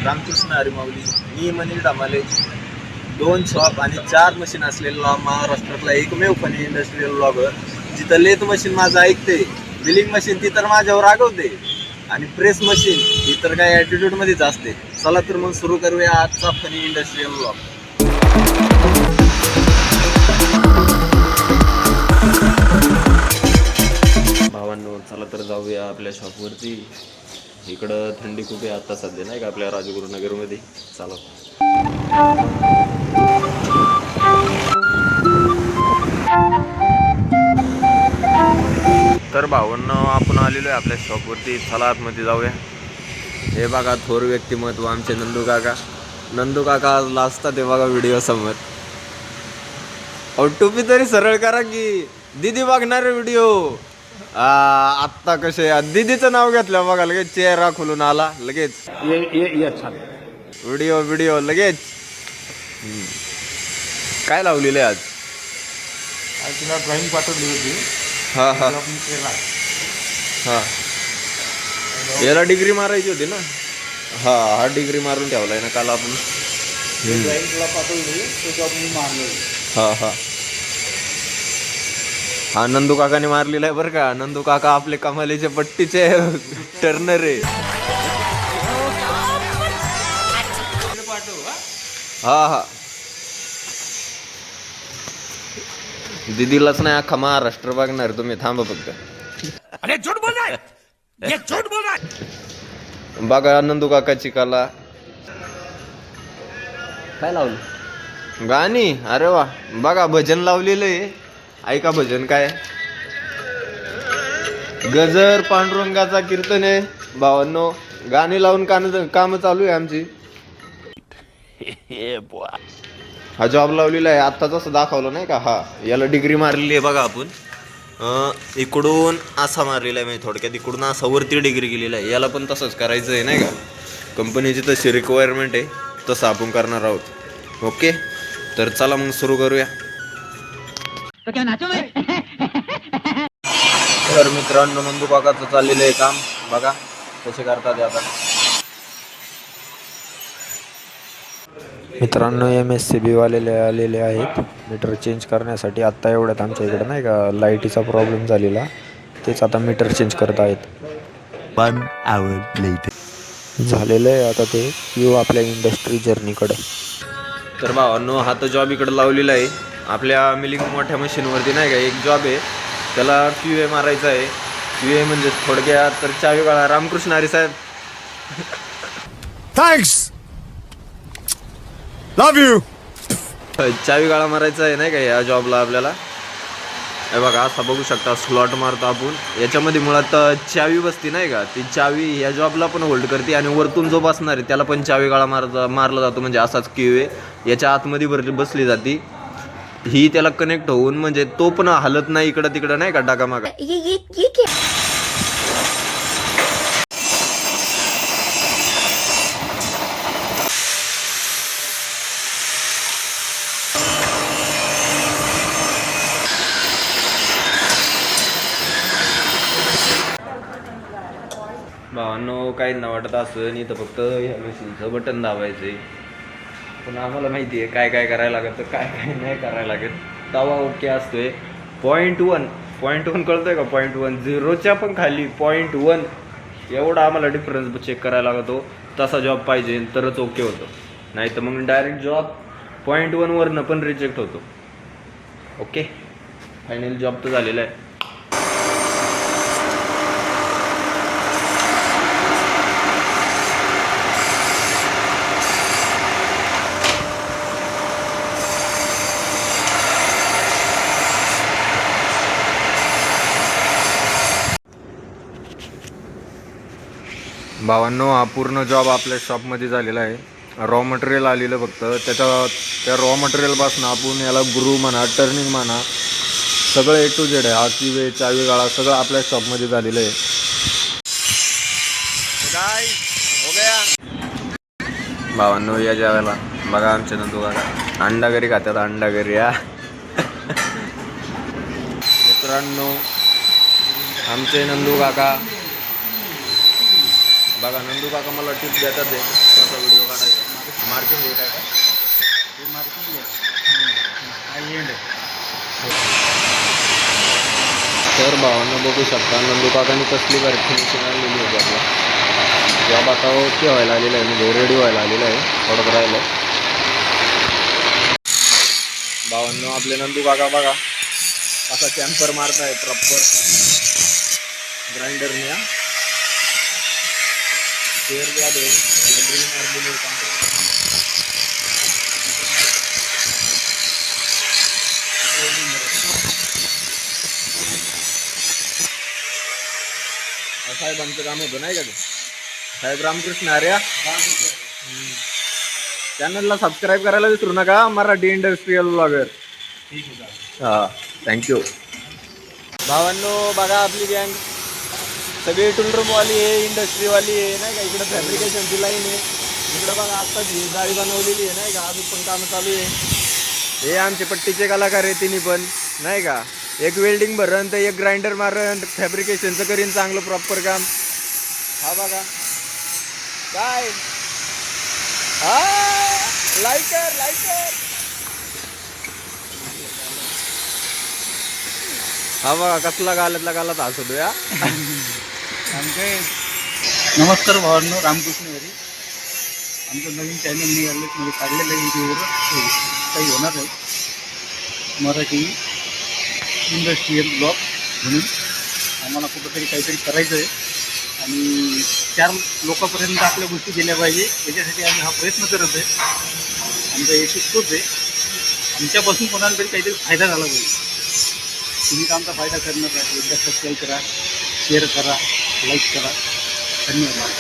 रामकृष्ण हरिमावली, मी Manish डामाले. 2 shop आणि 4 machine असलेला महाराष्ट्रातला एकमेव फनी इंडस्ट्रियल ब्लॉगर, जिथं लेथ मशीन माझं ऐकते, बिलिंग मशीन ती तर माझ्यावर रागवते आणि प्रेस मशीन ही तर काय ॲटिट्यूडमध्येच असते. चला तर मग सुरू करूया आजचा फनी इंडस्ट्रियल ब्लॉग. भावांनो, चला तर जाऊया आपल्या शॉपवरती. इकडं थंडी खूप आहे आता सध्या, नाही का, आपल्या राजगुरुनगरमध्ये. चला. तर भावांनो, आपण आलेलो आहे आपल्या शॉपवरती. चला आतमध्ये जाऊया. हे बघा थोर व्यक्तिमत्व आमचे नंदू काका. नंदू काका आज लाजतात ते बघा व्हिडिओ समोर. अहो टोपी तरी सरळ करा की, दीदी बघणार व्हिडिओ. आत्ता कसे दीदीचं नाव घेतलं बघा, लगेच चेहरा खुलून आला लगेच. व्हिडिओ लगेच. काय लावलेलं आहे आज? तिला ड्रॉइंग पाठवली होती. हा हा हा, याला डिग्री मारायची होती ना. हा डिग्री मारून ठेवलाय ना काल आपण. ड्रॉइंगला पाठवली तो जॉब मी मारलो. हा नंदू काकाने मारलेला आहे बरं का. नंदू काका आपले कमालीचे पट्टीचे टर्नर आहे. हा दिदीलाच नाही अख्खा महाराष्ट्र बघणार तुम्ही, थांबा फक्त. अरे झूठ बोल रहा है, ये झूठ बोल रहा है. बघा नंदू काकाची कला. काय लावलं? गाणी. अरे वा, बघा भजन लावलेलं आहे. ऐका भजन काय. गजर पांडुरंगाचा कीर्तन आहे भावांनो. गाणी लावून काम चालू आहे आमची. हा जॉब लावलेला आहे आत्ताच असं दाखवलं नाही का. हा याला डिग्री मारलेली आहे बघा आपण. इकडून असा मारलेला आहे, म्हणजे थोडक्यात इकडून असा वरती डिग्री केलेला आहे. याला पण तसंच करायचं आहे नाही का. कंपनीची तशी रिक्वायरमेंट आहे, तसं आपण करणार आहोत. ओके, तर चला मग सुरू करूया. तर मित्रांनो, नंदू काकाचं चाललेलं आहे काम. बघा कसे करतात आता. मित्रांनो, MSCB वालेले आलेले आहेत मीटर चेंज करण्यासाठी. आत्ता एवढ्यात आमच्या इकडे नाही का लाईटीचा प्रॉब्लेम झालेला, तेच आता मीटर चेंज करत आहेत. 1 hour later. झालेलं आहे आता ते. येऊ आपल्या इंडस्ट्री जर्नीकडे. तर भावांनो, हा तर जॉब इकडे लावलेला आहे आपल्या मिलिंग मोठ्या मशीनवरती नाही का. एक जॉब आहे, त्याला QA मारायचा आहे. QA म्हणजे थोडक्यात तर चावी गाळा. रामकृष्ण हरी साहेब, Thanks. Love you. चावी गाळा मारायचा आहे नाही का या जॉबला आपल्याला. हे बघा असा बघू शकता स्लॉट मारतो आपण. याच्यामध्ये मुळात चावी बसती नाही का, ती चावी या जॉबला पण होल्ड करते आणि वरतून जो बसणार आहे त्याला पण चावी गाळा मारला जातो. म्हणजे असाच QA याच्या आतमध्ये बसली जाते. ही त्याला कनेक्ट होऊन म्हणजे तो पण हलत नाही इकडं तिकडं नाही का डागामागा. भावांनो, काही ना वाटत असं नाही तर फक्त ह्या मशीनचं बटन दाबायचं आहे. पण आम्हाला माहिती आहे काय काय करायला लागत तर काय काय नाही करायला लागत. तवा ओके असतोय. 0.1 कळतोय का. 0.1 0च्या पण खाली 0.1 एवढा आम्हाला डिफरन्स चेक करायला लागतो. तसा जॉब पाहिजे तरच ओके होतं, नाही तर मग डायरेक्ट जॉब 0.1 वरनं पण रिजेक्ट होतो. ओके, फायनल जॉब तर झालेला आहे. भावांनो, हा पूर्ण जॉब आपल्या शॉपमध्ये झालेला आहे. रॉ मटेरियल आलेलं फक्त. त्या रॉ मटेरियलपासून आपण याला ग्रू म्हणा, टर्निंग म्हणा, सगळं A to Z आहे. हा QA, चावी गाळा सगळं आपल्या शॉपमध्ये झालेलं आहे. भावांनो, या जेवायला बघा आमच्या नंदू काका अंडा घरी खात्यात. अंडा घरी या मित्रांनो, आमचे नंदू काका बघा नंदू काका मला टिप देतात आहे कसा व्हिडिओ काढायचा. मार्किंग आहे काय का तर भावांना बघू शकता नंदू काकांनी कसली बारीक फिनिशिंग आणलेली होती आपला जॉब आता ओके व्हायला आलेला आहे म्हणजे रेडी व्हायला आलेला आहे थोडं राहिलं. भावांनो आपले नंदू काका बघा असा चॅम्पर मारताय प्रॉपर ग्राइंडरने साहेबांचं काम होतं नाही का ते साहेब रामकृष्ण आर्या चॅनलला सबस्क्राईब करायला विसरू नका मराठी इंडस्ट्रियल ब्लॉगर. हा थँक्यू. भावांनो बघा आपली गँग सगळी टूलरूमवाली आहे इंडस्ट्रीवाली आहे नाही का. इकडं फॅब्रिकेशनची लाईन आहे इकडं बघा आत्ताच ही जाळी बनवलेली आहे नाही का. अजून पण कामं चालू आहे. हे आमचे पट्टीचे कलाकार आहे तिन्ही पण नाही का. एक वेल्डिंग भरण तर एक ग्राइंडर मारण फॅब्रिकेशनचं करीन चांगलं प्रॉपर काम. हा बघा काय हा लाईटर हा बघा कसला गालात हसतो या. नमस्कार भावांनो रामकृष्ण हरी. आमचं नवीन चॅनल निघालं म्हणजे काढलेलं व्हिडिओवर काही होणार आहे मराठी इंडस्ट्रियल ब्लॉग म्हणून. आम्हाला कुठंतरी काहीतरी करायचं आहे आणि 4 लोकांपर्यंत आपल्या गोष्टी गेल्या पाहिजे याच्यासाठी आम्ही हा प्रयत्न करत आहे. आमचा यश तोच आहे आमच्यापासून कोणाला तरी काहीतरी फायदा झाला पाहिजे. तुम्ही तर आमचा फायदा करणार आहे. एकदा सबस्क्राईब करा शेअर करा लाईक करा. धन्यवाद.